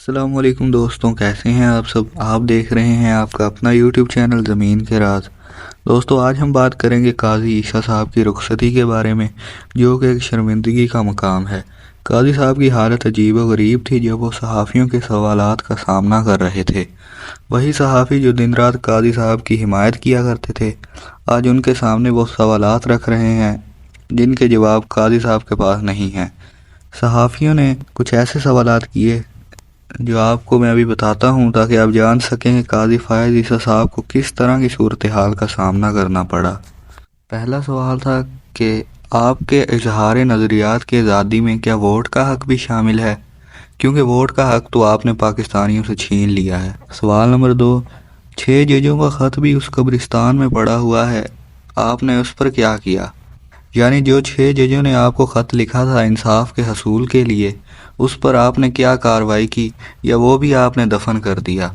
السلام علیکم دوستوں، کیسے ہیں آپ سب؟ آپ دیکھ رہے ہیں آپ کا اپنا یوٹیوب چینل زمین کے راز۔ دوستوں، آج ہم بات کریں گے قاضی عیسیٰ صاحب کی رخصتی کے بارے میں، جو کہ ایک شرمندگی کا مقام ہے۔ قاضی صاحب کی حالت عجیب و غریب تھی جب وہ صحافیوں کے سوالات کا سامنا کر رہے تھے۔ وہی صحافی جو دن رات قاضی صاحب کی حمایت کیا کرتے تھے، آج ان کے سامنے وہ سوالات رکھ رہے ہیں جن کے جواب قاضی صاحب کے پاس نہیں ہیں۔ صحافیوں نے کچھ ایسے سوالات کیے جو آپ کو میں ابھی بتاتا ہوں تاکہ آپ جان سکیں کہ قاضی فائز عیسیٰ صاحب کو کس طرح کی صورتحال کا سامنا کرنا پڑا۔ پہلا سوال تھا کہ آپ کے اظہار نظریات کی آزادی میں کیا ووٹ کا حق بھی شامل ہے، کیونکہ ووٹ کا حق تو آپ نے پاکستانیوں سے چھین لیا ہے۔ سوال نمبر 2، 6 ججوں کا خط بھی اس قبرستان میں پڑا ہوا ہے، آپ نے اس پر کیا کیا؟ یعنی جو 6 ججوں نے آپ کو خط لکھا تھا انصاف کے حصول کے لیے، اس پر آپ نے کیا کارروائی کی، یا وہ بھی آپ نے دفن کر دیا؟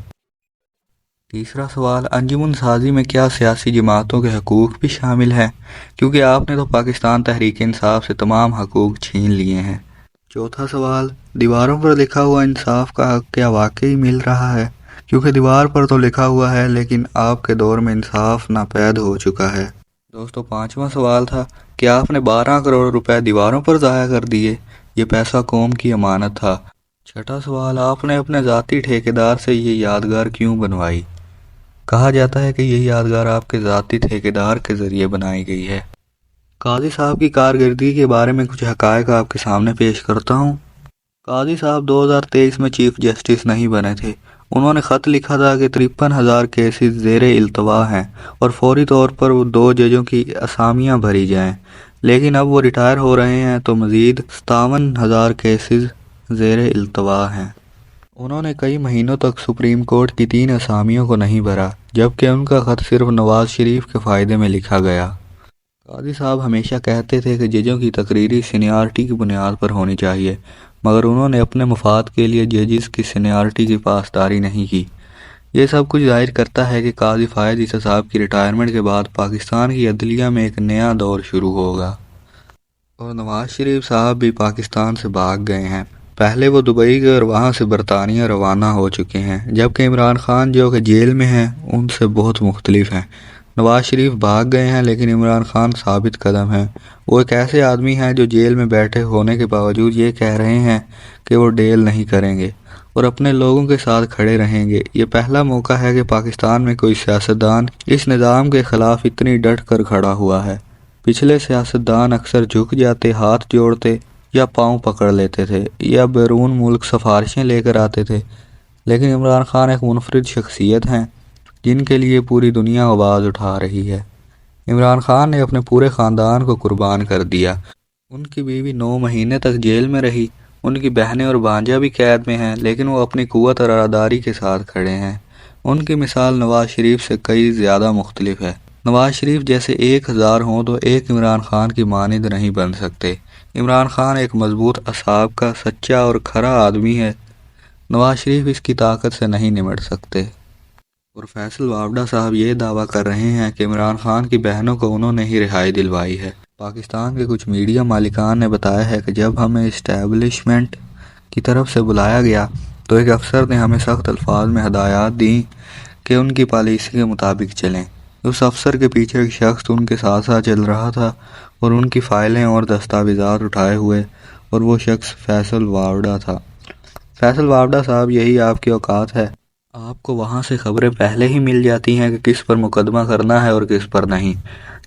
تیسرا سوال، انجمن سازی میں کیا سیاسی جماعتوں کے حقوق بھی شامل ہیں، کیونکہ آپ نے تو پاکستان تحریک انصاف سے تمام حقوق چھین لیے ہیں۔ چوتھا سوال، دیواروں پر لکھا ہوا انصاف کا حق کیا واقعی مل رہا ہے، کیونکہ دیوار پر تو لکھا ہوا ہے لیکن آپ کے دور میں انصاف ناپید ہو چکا ہے۔ دوستو، پانچواں سوال تھا کہ آپ نے 12 کروڑ روپے دیواروں پر ضائع کر دیے، یہ پیسہ قوم کی امانت تھا۔ چھٹا سوال، آپ نے اپنے ذاتی ٹھیکیدار سے یہ یادگار کیوں بنوائی؟ کہا جاتا ہے کہ یہ یادگار آپ کے ذاتی ٹھیکیدار کے ذریعے بنائی گئی ہے۔ قاضی صاحب کی کارکردگی کے بارے میں کچھ حقائق آپ کے سامنے پیش کرتا ہوں۔ قاضی صاحب 2023 میں چیف جسٹس نہیں بنے تھے۔ انہوں نے خط لکھا تھا کہ 53,000 کیسز زیر التوا ہیں اور فوری طور پر وہ 2 ججوں کی اسامیاں بھری جائیں، لیکن اب وہ ریٹائر ہو رہے ہیں تو مزید 57,000 کیسز زیر التوا ہیں۔ انہوں نے کئی مہینوں تک سپریم کورٹ کی 3 اسامیوں کو نہیں بھرا، جبکہ ان کا خط صرف نواز شریف کے فائدے میں لکھا گیا۔ قاضی صاحب ہمیشہ کہتے تھے کہ ججوں کی تقرری سینیارٹی کی بنیاد پر ہونی چاہیے، مگر انہوں نے اپنے مفاد کے لیے ججز کی سینیارٹی کی پاسداری نہیں کی۔ یہ سب کچھ ظاہر کرتا ہے کہ قاضی فائز عیسیٰ صاحب کی ریٹائرمنٹ کے بعد پاکستان کی عدلیہ میں ایک نیا دور شروع ہوگا۔ اور نواز شریف صاحب بھی پاکستان سے بھاگ گئے ہیں۔ پہلے وہ دبئی گئے اور وہاں سے برطانیہ روانہ ہو چکے ہیں، جبکہ عمران خان جو کہ جیل میں ہیں ان سے بہت مختلف ہیں۔ نواز شریف بھاگ گئے ہیں لیکن عمران خان ثابت قدم ہیں۔ وہ ایک ایسے آدمی ہیں جو جیل میں بیٹھے ہونے کے باوجود یہ کہہ رہے ہیں کہ وہ ڈیل نہیں کریں گے اور اپنے لوگوں کے ساتھ کھڑے رہیں گے۔ یہ پہلا موقع ہے کہ پاکستان میں کوئی سیاستدان اس نظام کے خلاف اتنی ڈٹ کر کھڑا ہوا ہے۔ پچھلے سیاستدان اکثر جھک جاتے، ہاتھ جوڑتے یا پاؤں پکڑ لیتے تھے یا بیرون ملک سفارشیں لے کر آتے تھے، لیکن عمران خان ایک منفرد شخصیت ہیں جن کے لیے پوری دنیا آواز اٹھا رہی ہے۔ عمران خان نے اپنے پورے خاندان کو قربان کر دیا۔ ان کی بیوی 9 مہینے تک جیل میں رہی، ان کی بہنیں اور بھانجا بھی قید میں ہیں، لیکن وہ اپنی قوت اور اراداری کے ساتھ کھڑے ہیں۔ ان کی مثال نواز شریف سے کئی زیادہ مختلف ہے۔ نواز شریف جیسے 1000 ہوں تو ایک عمران خان کی مانند نہیں بن سکتے۔ عمران خان ایک مضبوط اعصاب کا سچا اور کھرا آدمی ہے، نواز شریف اس کی طاقت سے نہیں نمٹ سکتے۔ اور فیصل واوڈا صاحب یہ دعویٰ کر رہے ہیں کہ عمران خان کی بہنوں کو انہوں نے ہی رہائی دلوائی ہے۔ پاکستان کے کچھ میڈیا مالکان نے بتایا ہے کہ جب ہمیں اسٹیبلشمنٹ کی طرف سے بلایا گیا تو ایک افسر نے ہمیں سخت الفاظ میں ہدایات دیں کہ ان کی پالیسی کے مطابق چلیں۔ اس افسر کے پیچھے ایک شخص ان کے ساتھ ساتھ چل رہا تھا اور ان کی فائلیں اور دستاویزات اٹھائے ہوئے، اور وہ شخص فیصل واوڈا تھا۔ فیصل واوڈا صاحب، یہی آپ کی اوقات ہے؟ آپ کو وہاں سے خبریں پہلے ہی مل جاتی ہیں کہ کس پر مقدمہ کرنا ہے اور کس پر نہیں۔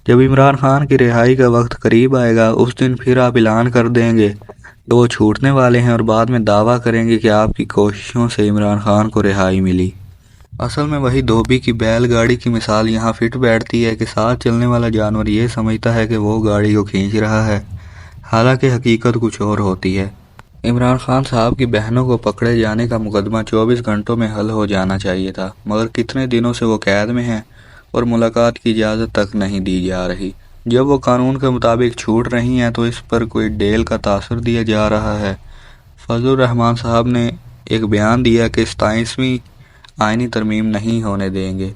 جب عمران خان کی رہائی کا وقت قریب آئے گا اس دن پھر آپ اعلان کر دیں گے کہ وہ چھوٹنے والے ہیں اور بعد میں دعویٰ کریں گے کہ آپ کی کوششوں سے عمران خان کو رہائی ملی۔ اصل میں وہی دھوبی کی بیل گاڑی کی مثال یہاں فٹ بیٹھتی ہے کہ ساتھ چلنے والا جانور یہ سمجھتا ہے کہ وہ گاڑی کو کھینچ رہا ہے، حالانکہ حقیقت کچھ اور ہوتی ہے۔ عمران خان صاحب کی بہنوں کو پکڑے جانے کا مقدمہ 24 گھنٹوں میں حل ہو جانا چاہیے تھا، مگر کتنے دنوں سے وہ قید میں ہیں اور ملاقات کی اجازت تک نہیں دی جا رہی۔ جب وہ قانون کے مطابق چھوٹ رہی ہیں تو اس پر کوئی ڈیل کا تاثر دیا جا رہا ہے۔ فضل الرحمان صاحب نے ایک بیان دیا کہ 27ویں آئینی ترمیم نہیں ہونے دیں گے۔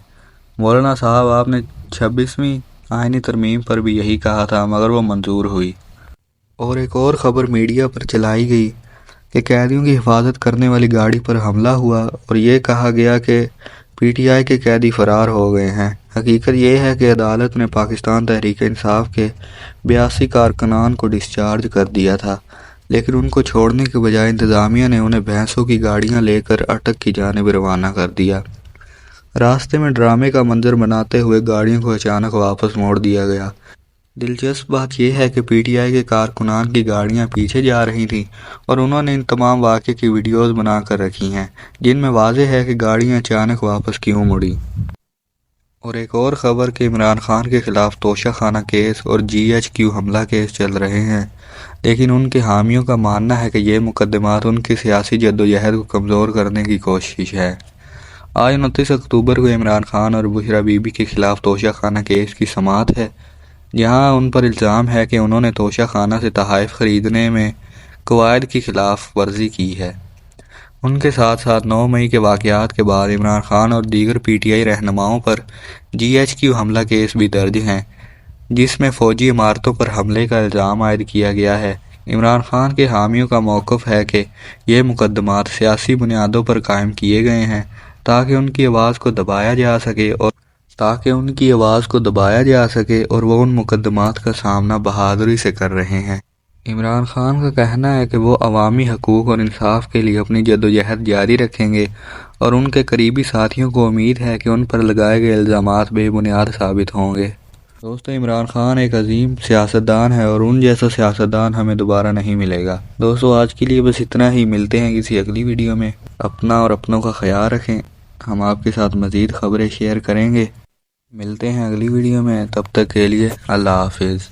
مولانا صاحب، آپ نے 26ویں آئینی ترمیم پر بھی یہی کہا تھا، مگر وہ منظور ہوئی۔ اور ایک اور خبر میڈیا پر چلائی گئی کہ قیدیوں کی حفاظت کرنے والی گاڑی پر حملہ ہوا اور یہ کہا گیا کہ پی ٹی آئی کے قیدی فرار ہو گئے ہیں۔ حقیقت یہ ہے کہ عدالت نے پاکستان تحریک انصاف کے 82 کارکنان کو ڈسچارج کر دیا تھا، لیکن ان کو چھوڑنے کے بجائے انتظامیہ نے انہیں بھینسوں کی گاڑیاں لے کر اٹک کی جانب روانہ کر دیا۔ راستے میں ڈرامے کا منظر بناتے ہوئے گاڑیوں کو اچانک واپس موڑ دیا گیا۔ دلچسپ بات یہ ہے کہ پی ٹی آئی کے کارکنان کی گاڑیاں پیچھے جا رہی تھیں اور انہوں نے ان تمام واقعے کی ویڈیوز بنا کر رکھی ہیں، جن میں واضح ہے کہ گاڑیاں اچانک واپس کیوں مڑیں۔ اور ایک اور خبر کہ عمران خان کے خلاف توشہ خانہ کیس اور جی ایچ کیو حملہ کیس چل رہے ہیں، لیکن ان کے حامیوں کا ماننا ہے کہ یہ مقدمات ان کی سیاسی جدوجہد کو کمزور کرنے کی کوشش ہے۔ آج 29 اکتوبر کو عمران خان اور بشریٰ بی بی کے خلاف توشہ خانہ کیس کی سماعت ہے، جہاں ان پر الزام ہے کہ انہوں نے توشہ خانہ سے تحائف خریدنے میں قواعد کی خلاف ورزی کی ہے۔ ان کے ساتھ ساتھ 9 مئی کے واقعات کے بعد عمران خان اور دیگر پی ٹی آئی رہنماؤں پر جی ایچ کیو حملہ کیس بھی درج ہیں، جس میں فوجی عمارتوں پر حملے کا الزام عائد کیا گیا ہے۔ عمران خان کے حامیوں کا موقف ہے کہ یہ مقدمات سیاسی بنیادوں پر قائم کیے گئے ہیں تاکہ ان کی آواز کو دبایا جا سکے اور وہ ان مقدمات کا سامنا بہادری سے کر رہے ہیں۔ عمران خان کا کہنا ہے کہ وہ عوامی حقوق اور انصاف کے لیے اپنی جدوجہد جاری رکھیں گے اور ان کے قریبی ساتھیوں کو امید ہے کہ ان پر لگائے گئے الزامات بے بنیاد ثابت ہوں گے۔ دوستو، عمران خان ایک عظیم سیاستدان ہے اور ان جیسا سیاستدان ہمیں دوبارہ نہیں ملے گا۔ دوستو، آج کے لیے بس اتنا ہی، ملتے ہیں کسی اگلی ویڈیو میں۔ اپنا اور اپنوں کا خیال رکھیں، ہم آپ کے ساتھ مزید خبریں شیئر کریں گے۔ ملتے ہیں اگلی ویڈیو میں، تب تک کے لیے اللہ حافظ۔